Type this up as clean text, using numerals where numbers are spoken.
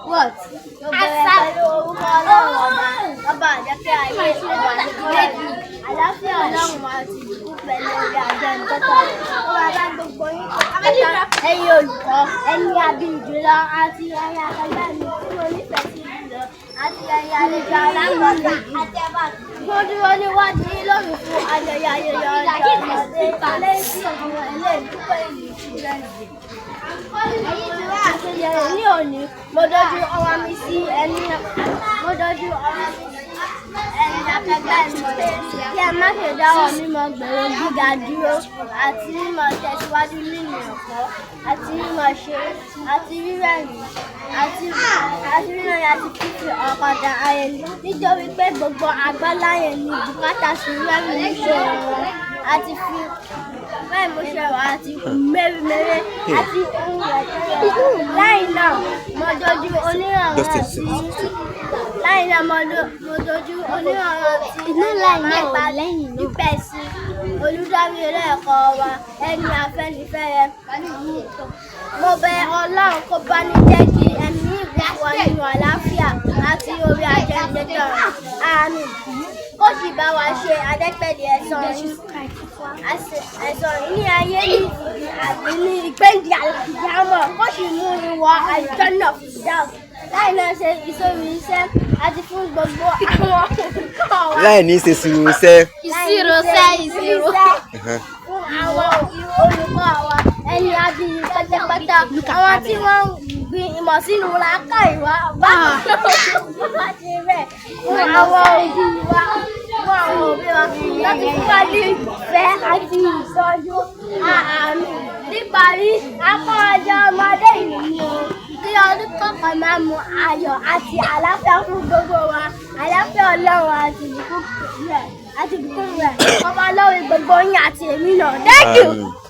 What? Ọba àjẹpẹ́ ayé ìṣẹ̀dá àlàáfíà ọlọ́run àti ìdìbò pẹ̀lú orí àjẹ ìtọ́tọ̀ ó wà bá gbogbo yín pátá ẹ̀yin olùkọ́ ẹ̀yin abiyìjùlọ àti ẹ̀yin akẹgbẹ́ mi tí mo nífẹ̀ẹ́ sí jùlọ àti ẹ̀yin àlejò aláǹgbọ̀nà àtẹ̀bà mo dúró níwájú yín lórí fún ayẹyẹ ọjọ́ ọmọdé lẹ́yìn tí àwọn ilé ìdúpọ̀ ìlú ìṣúná àṣeyẹrẹ ní òní mo dojú ọwọ́ mi sí ẹni akẹgbẹ́ mi kí ẹ má ṣe dáwọ́ mímọ gbèrò gíga dúró àti mímọ tẹ̀síwájú nínú ẹ̀kọ́ àti mímọ ṣe àti rírẹ̀yìn àti fífi ọ̀kadà ayé nítorí pé gbogbo àgbáláyé ní bùkátà sí rẹ́rìn ìṣòro wọn àti fi bẹ́ẹ̀ mo ṣe wà àti mẹ́rìmẹ́rẹ́ àti ohun ẹ̀tọ́ lẹ́yìn náà mo dojú onírànràn sí nípa nípẹ̀ sí olùdarí ilé ẹ̀kọ́ wa ẹni afẹ́nifẹ́re mo bẹ̀ Ọlọ́run kó bá ní jẹ́ kí ẹ̀mí ìwà nínú àlàáfíà àti orí ajẹ́jẹ́jọ́ rẹ̀ àmín kó sì bá wa ṣe adẹ́pẹ̀lẹ̀ ẹ̀san ní ayé ní àti ní ìgbéǹde àlùkìyámọ̀ kó sì mú ìwọ àlùjánnà fìdáùsì láì náà ṣe ìṣòro iṣẹ́ àti fún gbogbo àwọn olùkọ́ wa. láì ní ṣe ìṣirò iṣẹ́. ìṣirò fún àwọn olùkọ́ wa ẹni abiyì pátápátá àwọn tí wọ́n ń gbin ìmọ̀ sínú làákàyè wa bá ti rẹ̀ fún àwọn òbí wa fún àwọn òbí wa láti fún wa ní ìfẹ́ àti ìtọ́jú àmì níparí akọ́ ọjọ́ ọmọdé ìlú kí ọdún kọ̀ọ̀kan máa mú ayọ̀ àti àlàáfíà fún gbogbo wa àlàáfíà Ọlọ́run àti ìbùkún rẹ̀ ọba lọ́wọ́ gbogbo yín àti èmi náà. Thank you.